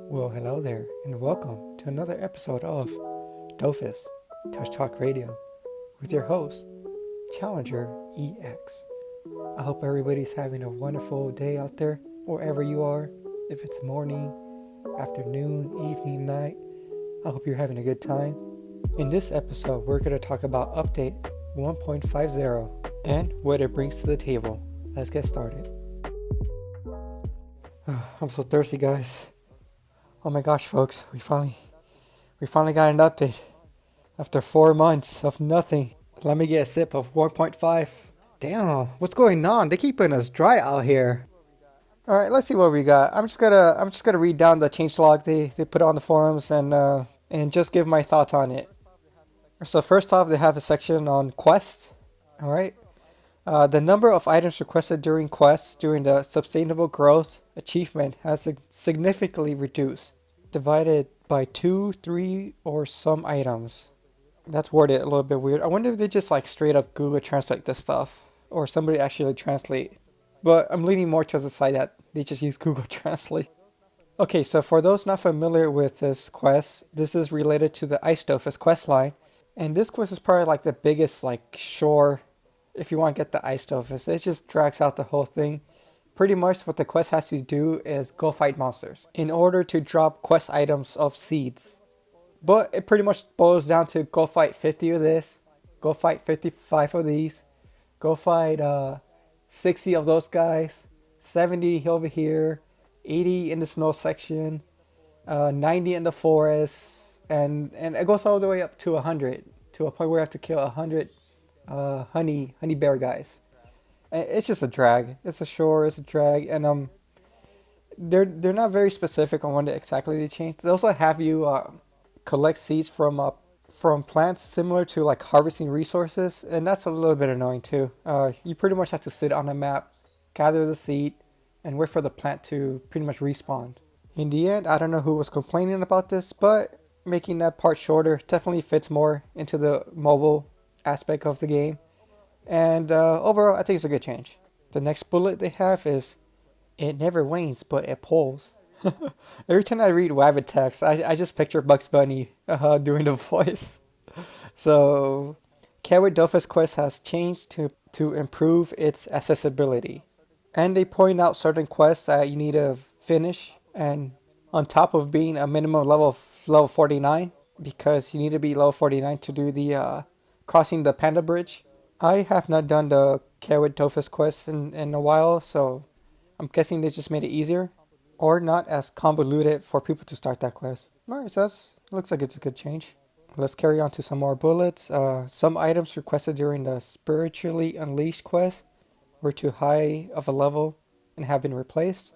Well, hello there, and welcome to another episode of Dofus, Touch Talk Radio, with your host, Challenger EX. I hope everybody's having a wonderful day out there, wherever you are. If it's morning, afternoon, evening, night, I hope you're having a good time. In this episode, we're going to talk about Update 1.50 and what it brings to the table. Let's get started. I'm so thirsty, guys. Oh my gosh, folks, we finally got an update. After 4 months of nothing, let me get a sip of 1.5. Damn, what's going on? They keeping us dry out here. All right, let's see what we got. I'm just gonna read down the changelog they put on the forums and just give my thoughts on it. So first off, they have a section on quests. All right, the number of items requested during quests during the sustainable growth achievement has significantly reduced, divided by 2, 3, or some items. That's worded a little bit weird. I wonder if they just like straight up Google Translate this stuff, or somebody actually translate. But I'm leaning more towards the side that they just use Google Translate. Okay, so for those not familiar with this quest, this is related to the Ice Dofus quest line, and this quest is probably like the biggest like shore if you want to get the Ice Dofus. It just drags out the whole thing. Pretty much what the quest has to do is go fight monsters in order to drop quest items of seeds. But it pretty much boils down to go fight 50 of this, go fight 55 of these, go fight 60 of those guys, 70 over here, 80 in the snow section, 90 in the forest, and it goes all the way up to 100, to a point where you have to kill 100 honey bear guys. It's just a drag. It's a drag, and they're not very specific on what exactly they changed. They also have you collect seeds from plants similar to like harvesting resources, and that's a little bit annoying too. You pretty much have to sit on a map, gather the seed, and wait for the plant to pretty much respawn. In the end, I don't know who was complaining about this, but making that part shorter definitely fits more into the mobile aspect of the game. And overall, I think it's a good change. The next bullet they have is, it never wanes, but it pulls. Every time I read Wabbit text, I just picture Bugs Bunny doing the voice. So, Carrot Dofus Quest has changed to improve its accessibility. And they point out certain quests that you need to finish, and on top of being a minimum level 49, because you need to be level 49 to do the crossing the Panda Bridge. I have not done the Carrot Dofus quest in a while, so I'm guessing they just made it easier, or not as convoluted for people to start that quest. Alright, so it looks like it's a good change. Let's carry on to some more bullets. Some items requested during the Spiritually Unleashed quest were too high of a level and have been replaced.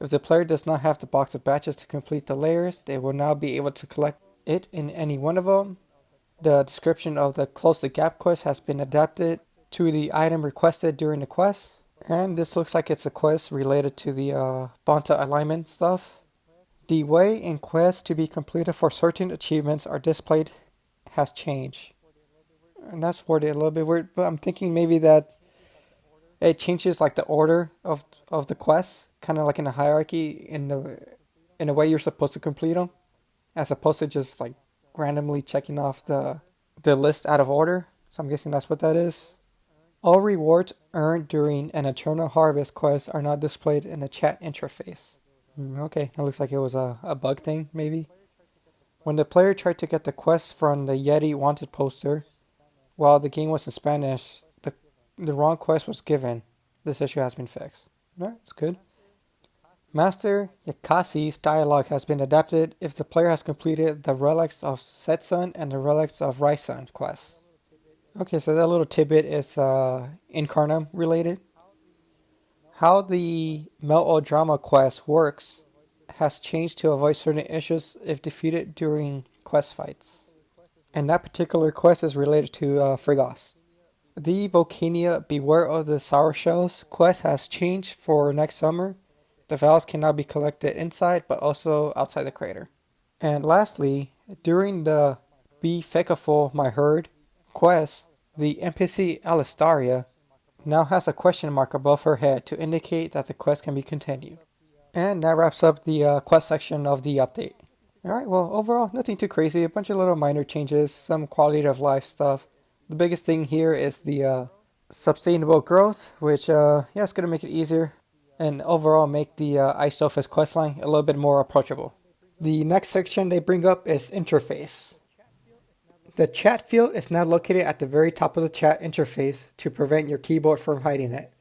If the player does not have the box of badges to complete the layers, they will now be able to collect it in any one of them. The description of the Close the Gap quest has been adapted to the item requested during the quest. And this looks like it's a quest related to the Bonta alignment stuff. The way in quests to be completed for certain achievements are displayed has changed. And that's worded a little bit weird, but I'm thinking maybe that it changes like the order of the quests, kind of like in a hierarchy in a way you're supposed to complete them, as opposed to just like randomly checking off the list out of order. So I'm guessing that's what that is. All rewards earned during an Eternal Harvest quest are not displayed in the chat interface. Okay, that looks like it was a bug thing, maybe. When the player tried to get the quest from the Yeti Wanted poster, while the game was in Spanish, the wrong quest was given. This issue has been fixed. Alright, that's good. Master Yakasi's dialogue has been adapted if the player has completed the Relics of Setsun and the Relics of Raisun quests. Okay, so that little tidbit is Incarnum related. How the Melodrama quest works has changed to avoid certain issues if defeated during quest fights. And that particular quest is related to Frigos. The Volcania Beware of the Sour Shells quest has changed for next summer. The valves can now be collected inside, but also outside the crater. And lastly, during the Be Fecaful My Herd quest, the NPC Alistaria now has a question mark above her head to indicate that the quest can be continued. And that wraps up the quest section of the update. Alright, well, overall, nothing too crazy. A bunch of little minor changes, some quality of life stuff. The biggest thing here is the sustainable growth, which, yeah, it's going to make it easier and overall make the Ice Dofus questline a little bit more approachable. The next section they bring up is interface. The chat field is now located at the very top of the chat interface to prevent your keyboard from hiding it.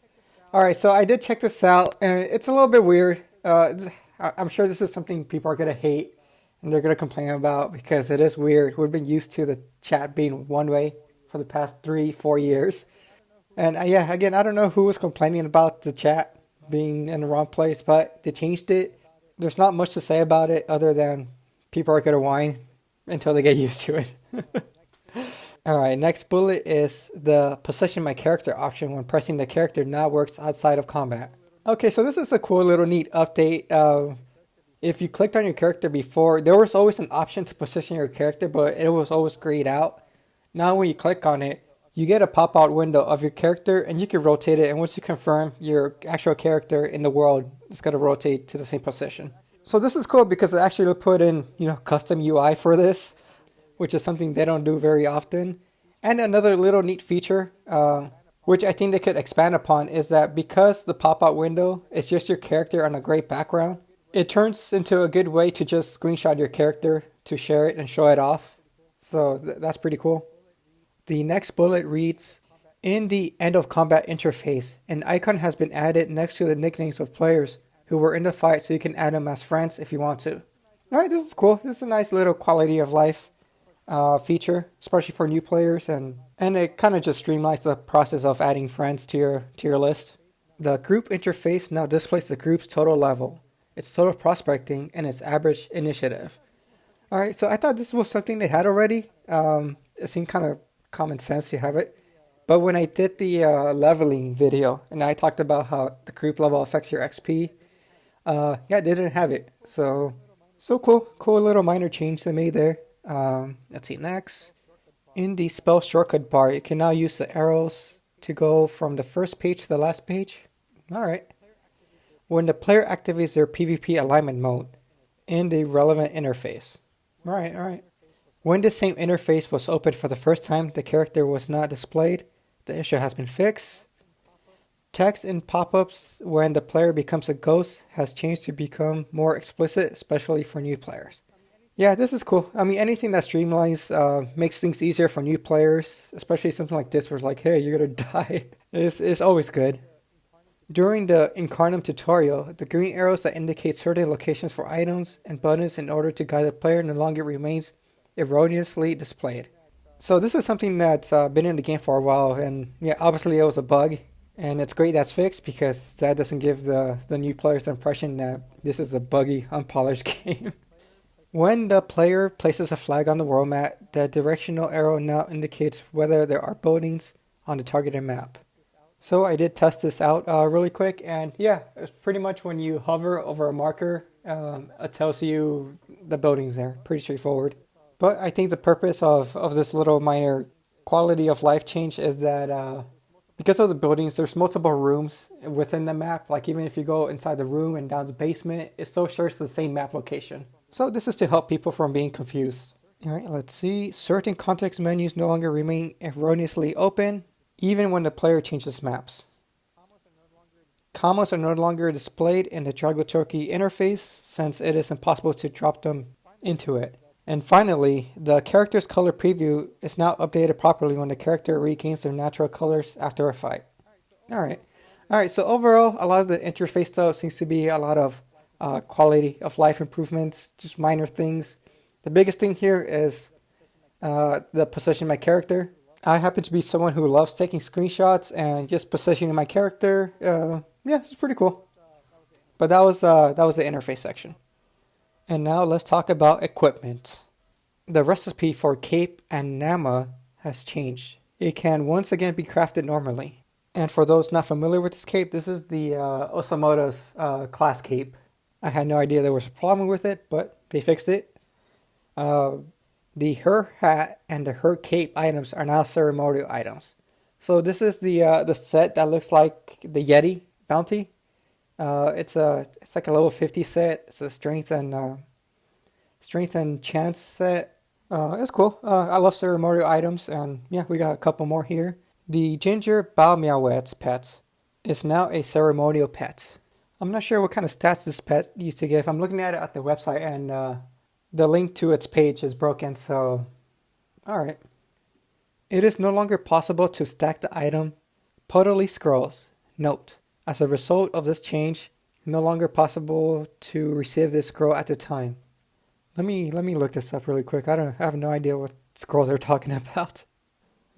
Alright, so I did check this out, and it's a little bit weird. I'm sure this is something people are going to hate and they're going to complain about because it is weird. We've been used to the chat being one way for the past 3-4 years. And yeah, again, I don't know who was complaining about the chat being in the wrong place, but they changed it. There's not much to say about it other than people are going to whine until they get used to it. Alright, next bullet is the position my character option when pressing the character now works outside of combat. Okay, so this is a cool little neat update. If you clicked on your character before, there was always an option to position your character, but it was always grayed out. Now when you click on it, you get a pop-out window of your character and you can rotate it, and once you confirm your actual character in the world, it's going to rotate to the same position. So this is cool because it actually put in, custom UI for this, which is something they don't do very often. And another little neat feature, which I think they could expand upon, is that because the pop-out window is just your character on a gray background, it turns into a good way to just screenshot your character to share it and show it off. So that's pretty cool. The next bullet reads, in the end of combat interface, an icon has been added next to the nicknames of players who were in the fight, so you can add them as friends if you want to. Alright, this is cool. This is a nice little quality of life feature, especially for new players, and it kind of just streamlines the process of adding friends to your list. The group interface now displays the group's total level, its total prospecting, and its average initiative. Alright, so I thought this was something they had already. It seemed kind of common sense to have it. But when I did the leveling video, and I talked about how the group level affects your XP, yeah, they didn't have it. So cool. Cool little minor change they made there. Let's see, next. In the spell shortcut bar, you can now use the arrows to go from the first page to the last page. Alright. When the player activates their PvP alignment mode in the relevant interface. Alright. When the same interface was opened for the first time, the character was not displayed. The issue has been fixed. Text in pop-ups when the player becomes a ghost has changed to become more explicit, especially for new players. Yeah, this is cool. I mean, anything that streamlines makes things easier for new players, especially something like this where it's like, hey, you're gonna die. It's always good. During the Incarnum tutorial, the green arrows that indicate certain locations for items and buttons in order to guide the player no longer remains erroneously displayed. So this is something that's been in the game for a while, and yeah, obviously it was a bug, and it's great that's fixed because that doesn't give the new players the impression that this is a buggy, unpolished game. When the player places a flag on the world map, the directional arrow now indicates whether there are buildings on the targeted map. So I did test this out really quick, and yeah, it's pretty much when you hover over a marker, it tells you the buildings there. Pretty straightforward. But I think the purpose of this little minor quality of life change is that because of the buildings, there's multiple rooms within the map. Like even if you go inside the room and down the basement, it still shares the same map location. So this is to help people from being confused. Alright, let's see. Certain context menus no longer remain erroneously open, even when the player changes maps. Commas are no longer displayed in the Dragotoki interface since it is impossible to drop them into it. And finally, the character's color preview is now updated properly when the character regains their natural colors after a fight. Alright, so overall, a lot of the interface stuff seems to be a lot of quality of life improvements, just minor things. The biggest thing here is the position of my character. I happen to be someone who loves taking screenshots, and just positioning my character, yeah, it's pretty cool. But that was the interface section. And now let's talk about equipment. The recipe for Cape and Nama has changed. It can once again be crafted normally. And for those not familiar with this cape, this is the Osamoto's class cape. I had no idea there was a problem with it, but they fixed it. The her hat and the her cape items are now ceremonial items. So this is the set that looks like the Yeti bounty. It's like a level 50 set. It's a strength and chance set. It's cool. I love ceremonial items, and yeah, we got a couple more here. The Ginger Bao Meowet pet is now a ceremonial pet. I'm not sure what kind of stats this pet used to give. I'm looking at it at the website, and the link to its page is broken, so alright. It is no longer possible to stack the item Potterly Scrolls. Note, as a result of this change, no longer possible to receive this scroll at the time. Let me look this up really quick. I have no idea what scrolls they're talking about.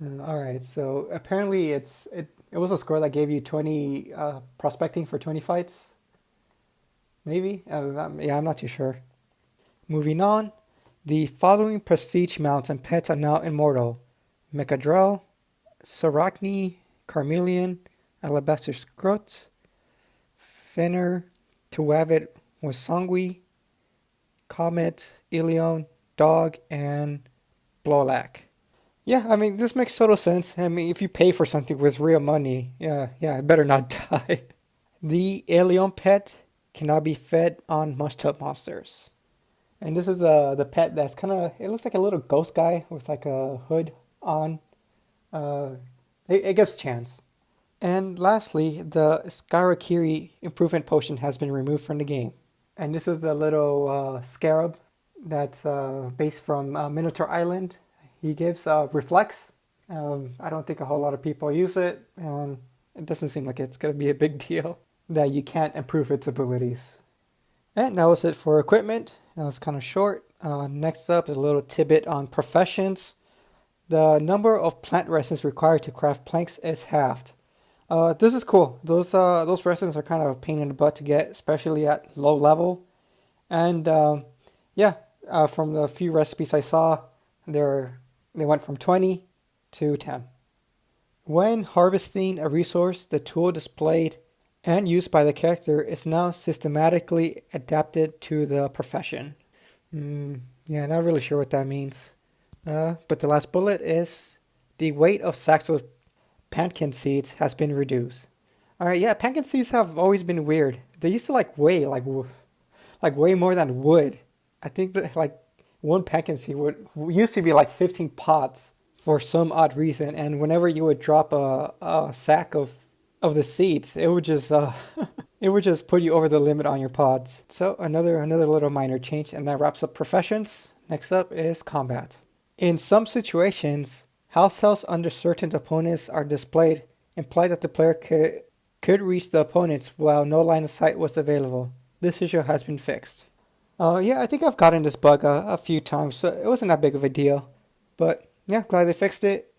Alright, so apparently it was a scroll that gave you 20 prospecting for 20 fights. Maybe? Yeah, I'm not too sure. Moving on, the following prestige mounts and pets are now immortal. Mechadrell, Sorachni, Carmelian, Alabaster Scrot, Fenner, Tuavit Wasangwi, Comet, Ilion, Dog, and Blolak. Yeah, I mean, this makes total sense. I mean, if you pay for something with real money, yeah, it better not die. The Alien pet cannot be fed on mushed-up monsters. And this is the pet that's kind of, it looks like a little ghost guy with like a hood on. Uh, it gives chance. And lastly, the Skyrakiri improvement potion has been removed from the game. And this is the little scarab that's based from Minotaur Island. He gives Reflex. I don't think a whole lot of people use it. It doesn't seem like it's going to be a big deal that you can't improve its abilities. And that was it for equipment. That was kind of short. Next up is a little tidbit on professions. The number of plant resins required to craft planks is halved. This is cool. Those resins are kind of a pain in the butt to get, especially at low level. And from the few recipes I saw, they went from 20 to 10. When harvesting a resource, the tool displayed and used by the character is now systematically adapted to the profession. Yeah, not really sure what that means. But the last bullet is the weight of sacks of pumpkin seeds has been reduced. Alright, yeah, pumpkin seeds have always been weird. They used to weigh way more than wood. I think that one pumpkin seed used to be 15 pots for some odd reason, and whenever you would drop a sack of the seeds, it would just it would just put you over the limit on your pods. So another little minor change, and that wraps up professions. Next up is combat. In some situations, house cells under certain opponents are displayed, imply that the player could reach the opponents while no line of sight was available. This issue has been fixed. Yeah, I think I've gotten this bug a few times, so it wasn't that big of a deal. But yeah, glad they fixed it.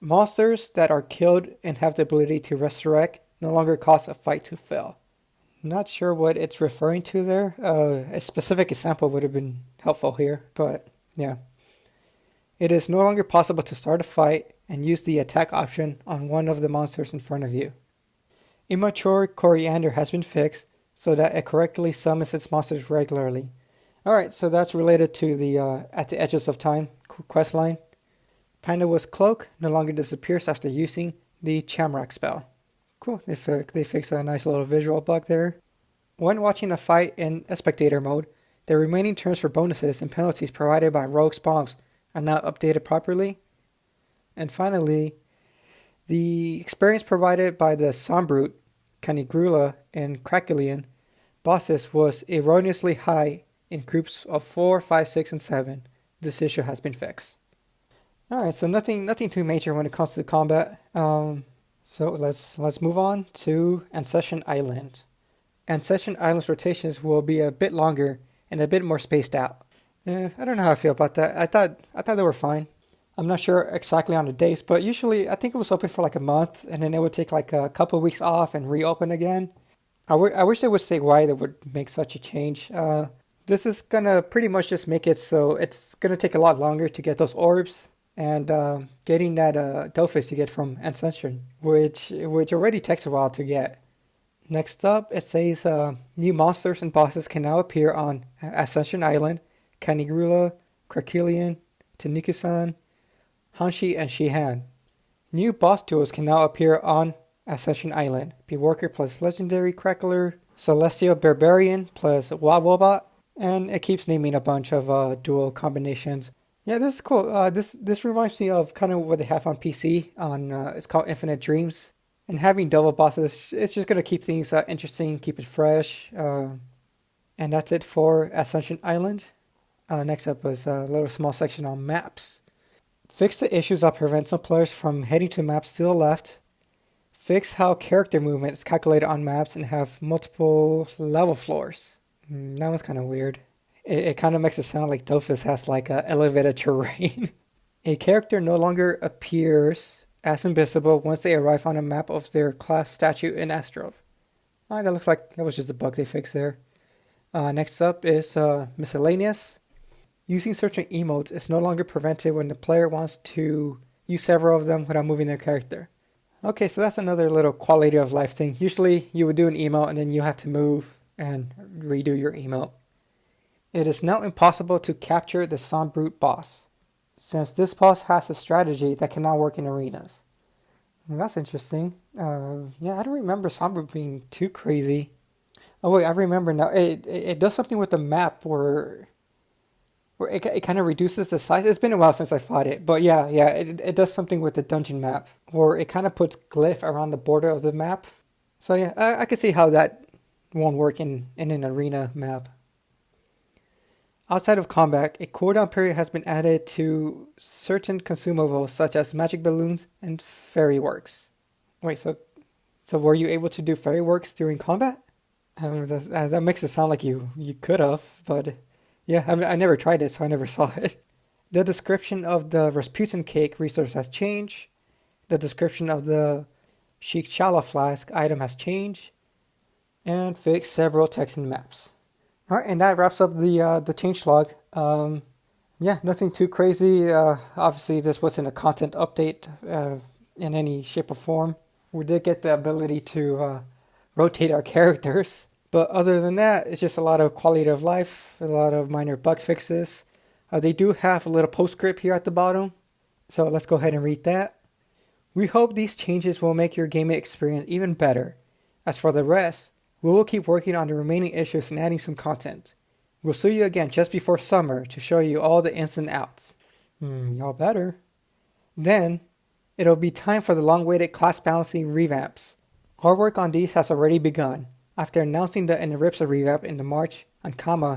Monsters that are killed and have the ability to resurrect no longer cause a fight to fail. Not sure what it's referring to there. A specific example would have been helpful here, but yeah. It is no longer possible to start a fight and use the attack option on one of the monsters in front of you. Immature Coriander has been fixed so that it correctly summons its monsters regularly. Alright, so that's related to the At the Edges of Time questline. Panda's cloak no longer disappears after using the Chamrak spell. Cool, they fixed a nice little visual bug there. When watching a fight in a spectator mode, the remaining terms for bonuses and penalties provided by Rogue's bombs are now updated properly. And finally, the experience provided by the Sombrute, Canigrula, and Krakelian bosses was erroneously high in groups of 4, 5, 6, and 7. This issue has been fixed. Alright, so nothing too major when it comes to combat. So let's move on to Ancestion Island. Ancestion Island's rotations will be a bit longer and a bit more spaced out. I don't know how I feel about that. I thought they were fine. I'm not sure exactly on the dates, but usually I think it was open for a month, and then it would take a couple of weeks off and reopen again. I wish they would say why they would make such a change. This is gonna pretty much just make it so it's gonna take a lot longer to get those orbs and getting that Dofus you get from Ascension, which already takes a while to get. Next up, it says new monsters and bosses can now appear on Ascension Island, Canigrula, Krakelian, Taniki-san, Hanshi, and Shihan. New boss duels can now appear on Ascension Island. Beworker plus Legendary Crackler, Celestial Barbarian plus Wobot, and it keeps naming a bunch of dual combinations. Yeah, this is cool. This reminds me of kind of what they have on PC. It's called Infinite Dreams, and having double bosses, it's just gonna keep things interesting, keep it fresh. And that's it for Ascension Island. Next up was a little small section on maps. Fix the issues that prevent some players from heading to maps to the left. Fix how character movement is calculated on maps and have multiple level floors. That was kind of weird. It kind of makes it sound like Dofus has like elevated terrain. A character no longer appears as invisible once they arrive on a map of their class statue in Astro. That looks like that was just a bug they fixed there. Next up is miscellaneous. Using certain emotes is no longer prevented when the player wants to use several of them without moving their character. Okay, so that's another little quality of life thing. Usually you would do an emote and then you have to move and redo your emote. It is now impossible to capture the Sombrute boss, since this boss has a strategy that cannot work in arenas. That's interesting. Yeah, I don't remember Sombrute being too crazy. Oh wait, I remember now. It does something with the map where it kind of reduces the size. It's been a while since I fought it, but yeah, it does something with the dungeon map, where it kind of puts glyph around the border of the map. So yeah, I can see how that won't work in an arena map. Outside of combat, a cooldown period has been added to certain consumables such as magic balloons and fairy works. Wait, so were you able to do fairy works during combat? That makes it sound like you could have, but yeah, I never tried it, so I never saw it. The description of the Rasputin cake resource has changed. The description of the Shikchala flask item has changed. And fixed several text and maps. Alright, and that wraps up the changelog. Yeah, nothing too crazy. Obviously, this wasn't a content update in any shape or form. We did get the ability to rotate our characters. But other than that, it's just a lot of quality of life, a lot of minor bug fixes. They do have a little postscript here at the bottom. So let's go ahead and read that. We hope these changes will make your gaming experience even better. As for the rest, we will keep working on the remaining issues and adding some content. We'll see you again just before summer to show you all the ins and outs. Y'all better. Then, it'll be time for the long-awaited class balancing revamps. Our work on these has already begun. After announcing the Enripsa revamp in the March on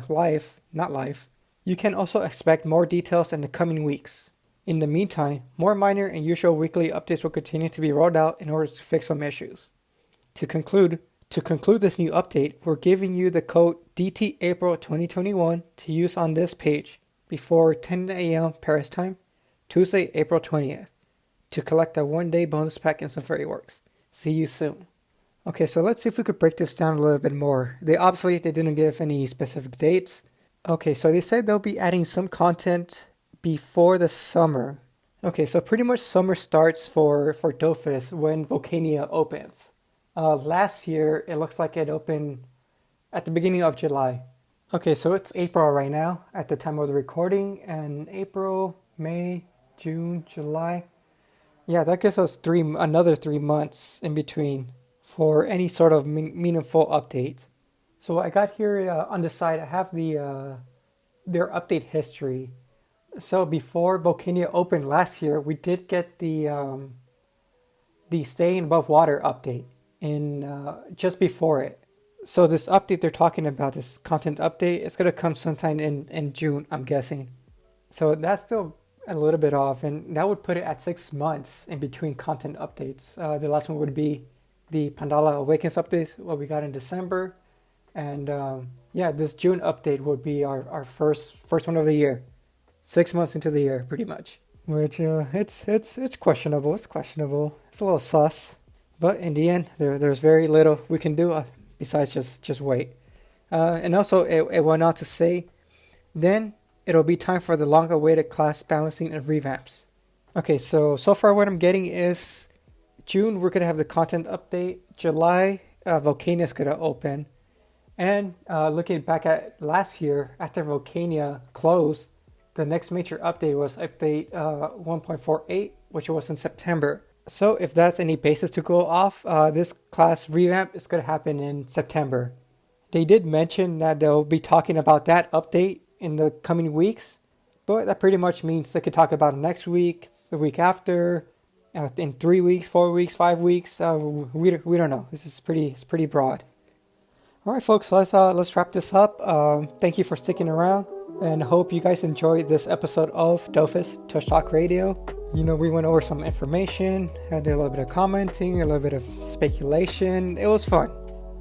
Live, not Live, you can also expect more details in the coming weeks. In the meantime, more minor and usual weekly updates will continue to be rolled out in order to fix some issues. To conclude this new update, we're giving you the code DTApril 2021 to use on this page before 10 a.m. Paris time, Tuesday, April 20th, to collect a one-day bonus pack in some fairy works. See you soon. Okay, so let's see if we could break this down a little bit more. They didn't give any specific dates. Okay, so they said they'll be adding some content before the summer. Okay, so pretty much summer starts for Dofus when Volcania opens. Last year, it looks like it opened at the beginning of July. Okay, so it's April right now at the time of the recording, and April, May, June, July. Yeah, that gives us another 3 months in between for any sort of meaningful update. So I got here on the side, I have their update history. So before Volcania opened last year, we did get the Staying Above Water update just before it. So this update they're talking about, this content update, it's going to come sometime in June, I'm guessing. So that's still a little bit off, and that would put it at 6 months in between content updates. The last one would be the Pandala Awakens updates, what we got in December. And yeah, this June update would be our first one of the year. 6 months into the year, pretty much. Which, it's questionable. It's questionable. It's a little sus. But in the end, there's very little we can do besides just wait. And also, it went on to say, then it'll be time for the long-awaited class balancing and revamps. Okay, so far what I'm getting is June, we're going to have the content update. July, Volcania is going to open. And looking back at last year, after Volcania closed, the next major update was update 1.48, which was in September. So if that's any basis to go off, this class revamp is going to happen in September. They did mention that they'll be talking about that update in the coming weeks, but that pretty much means they could talk about it next week, the week after, in 3 weeks, 4 weeks, 5 weeks. We don't know. It's pretty broad. All right, folks, let's wrap this up. Thank you for sticking around, and hope you guys enjoyed this episode of Dofus Touch Talk Radio. You know, we went over some information, had a little bit of commenting, a little bit of speculation. It was fun.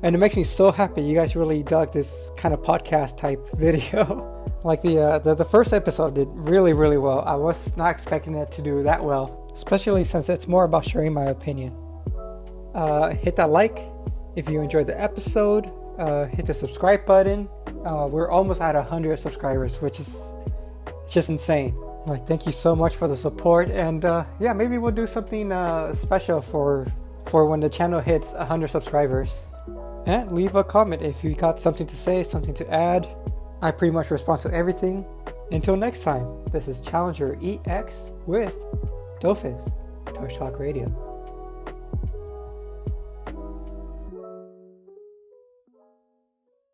And it makes me so happy you guys really dug this kind of podcast type video. Like the first episode did really, really well. I was not expecting it to do that well, especially since it's more about sharing my opinion. Hit that like if you enjoyed the episode. Hit the subscribe button. We're almost at 100 subscribers, which is just insane. Like, thank you so much for the support. And yeah, maybe we'll do something special for when the channel hits 100 subscribers. And leave a comment if you got something to say, something to add. I pretty much respond to everything. Until next time, this is Challenger EX with Dofus Touch Talk Radio.